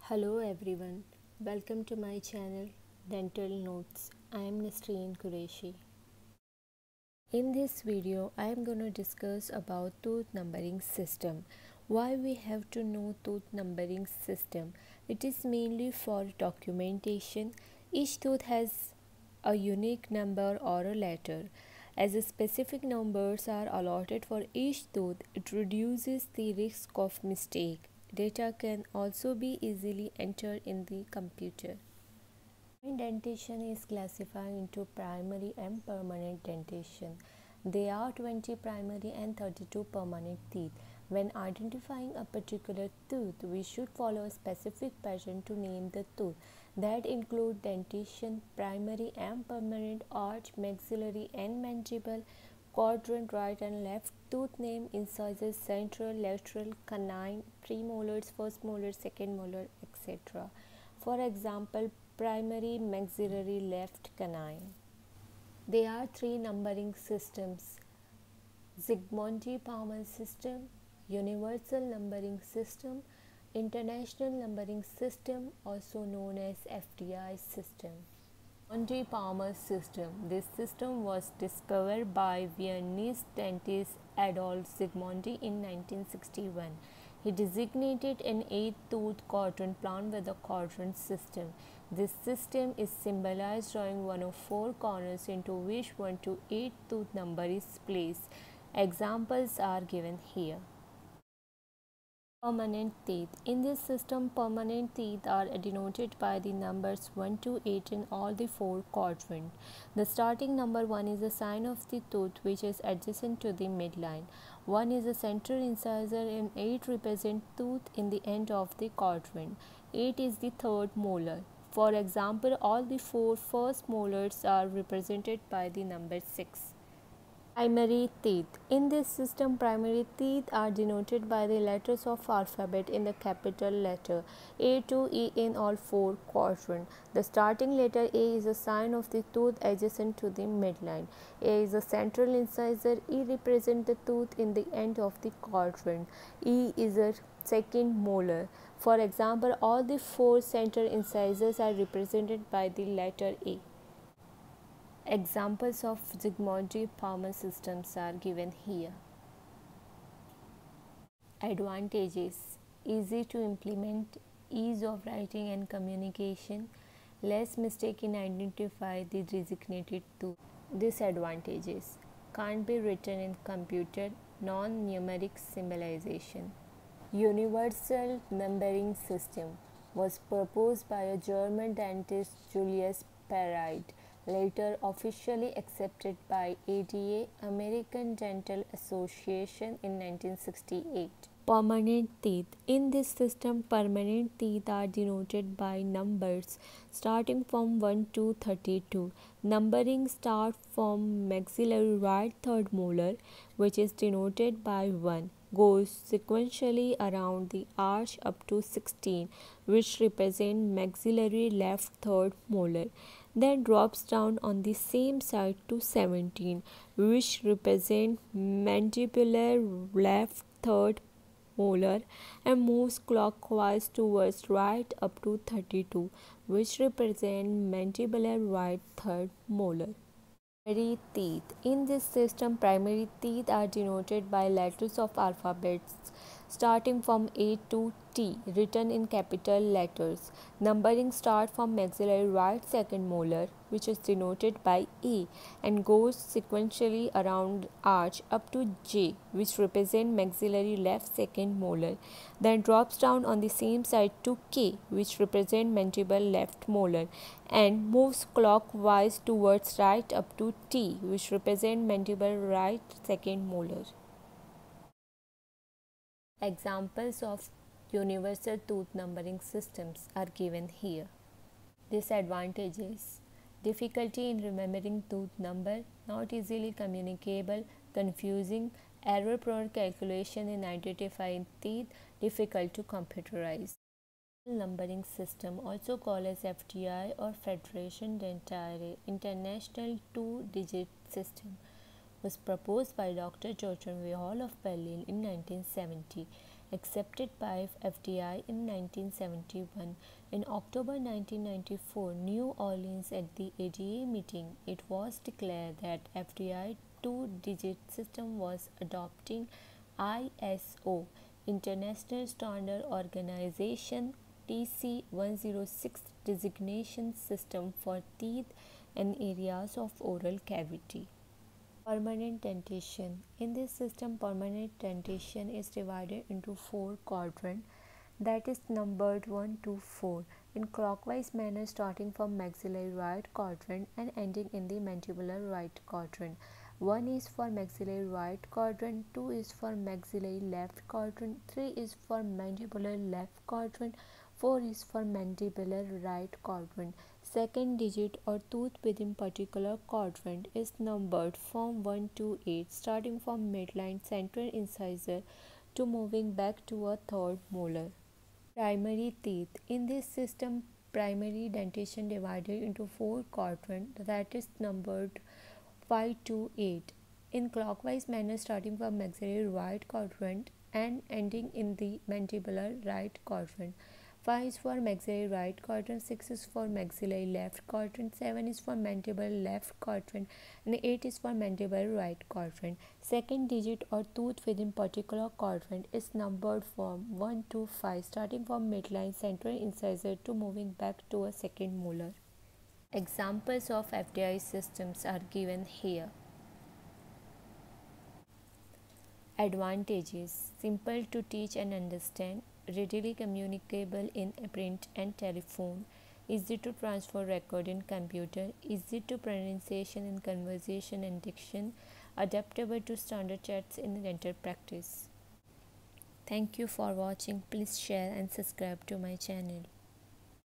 Hello everyone, welcome to my channel Dental Notes. I am Nasreen Qureshi. In this video, I am going to discuss about tooth numbering system. Why we have to know tooth numbering system? It is mainly for documentation. Each tooth has a unique number or a letter. As specific numbers are allotted for each tooth, it reduces the risk of mistake. Data can also be easily entered in the computer. Dentition is classified into primary and permanent dentition. There are 20 primary and 32 permanent teeth. When identifying a particular tooth, we should follow a specific pattern to name the tooth. That include dentition, primary and permanent, arch, maxillary and mandible, quadrant, right and left, tooth name, incisors, central, lateral, canine, premolars, first molar, second molar, etc. For example, primary, maxillary, left canine. There are three numbering systems: Zsigmondy-Palmer system, Universal Numbering System, International Numbering System, also known as FDI system. Zsigmondy-Palmer system. This system was discovered by Viennese dentist Adolphe Zsigmondy in 1961. He designated an 8-tooth quadrant plan with a quadrant system. This system is symbolized drawing one of four corners into which 1 to 8 tooth number is placed. Examples are given here. Permanent teeth. In this system, permanent teeth are denoted by the numbers 1 to 8 in all the four quadrants. The starting number 1 is the sign of the tooth which is adjacent to the midline. 1 is the central incisor and 8 represent tooth in the end of the quadrant. 8 is the third molar. For example, all the four first molars are represented by the number 6. Primary teeth. In this system, primary teeth are denoted by the letters of alphabet in the capital letter A to E in all four quadrants. The starting letter A is a sign of the tooth adjacent to the midline. A is a central incisor. E represents the tooth in the end of the quadrant. E is a second molar. For example, all the four central incisors are represented by the letter A. Examples of Zsigmondy-Palmer systems are given here. Advantages: easy to implement, ease of writing and communication, less mistake in identify the designated tooth. Disadvantages: can't be written in computer, non-numeric symbolization. Universal numbering system was proposed by a German dentist, Julius Paride, later officially accepted by ADA, American Dental Association, in 1968. Permanent teeth. In this system, permanent teeth are denoted by numbers starting from 1 to 32. Numbering starts from maxillary right third molar, which is denoted by 1, goes sequentially around the arch up to 16, which represent maxillary left third molar, then drops down on the same side to 17, which represent mandibular left third molar, and moves clockwise towards right up to 32, which represent mandibular right third molar. Primary teeth. In this system, primary teeth are denoted by letters of alphabets starting from A to T, written in capital letters. Numbering starts from maxillary right second molar, which is denoted by A, and goes sequentially around arch up to J, which represent maxillary left second molar, then drops down on the same side to K, which represent mandible left molar, and moves clockwise towards right up to T, which represent mandible right second molar. Examples of universal tooth numbering systems are given here. Disadvantages: difficulty in remembering tooth number, not easily communicable, confusing, error-prone calculation in identifying teeth, difficult to computerize. Numbering system, also called as FDI or Federation Dentaire International Two-Digit System, was proposed by Dr. Joachim Weill of Berlin in 1970. accepted by FDI in 1971. In October 1994, New Orleans at the ADA meeting, it was declared that FDI two-digit system was adopting ISO International Standard Organization TC 106 designation system for teeth and areas of oral cavity. Permanent dentition. In this system, permanent dentition is divided into four quadrants, that is numbered 1 to 4 in clockwise manner, starting from maxillary right quadrant and ending in the mandibular right quadrant. 1 is for maxillary right quadrant, 2 is for maxillary left quadrant, 3 is for mandibular left quadrant, 4 is for mandibular right quadrant. Second digit or tooth within particular quadrant is numbered from 1 to 8, starting from midline central incisor to moving back to a third molar. Primary teeth. In this system, primary dentition divided into four quadrants, that is numbered 5 to 8 in clockwise manner, starting from maxillary right quadrant and ending in the mandibular right quadrant. 5 is for maxillary right quadrant, 6 is for maxillary left quadrant, 7 is for mandibular left quadrant, and 8 is for mandibular right quadrant. Second digit or tooth within particular quadrant is numbered from 1 to 5, starting from midline central incisor to moving back to a second molar. Examples of FDI systems are given here. Advantages: simple to teach and understand, readily communicable in print and telephone, easy to transfer record in computer, easy to pronunciation in conversation and diction, adaptable to standard chats in dental practice. Thank you for watching. Please share and subscribe to my channel.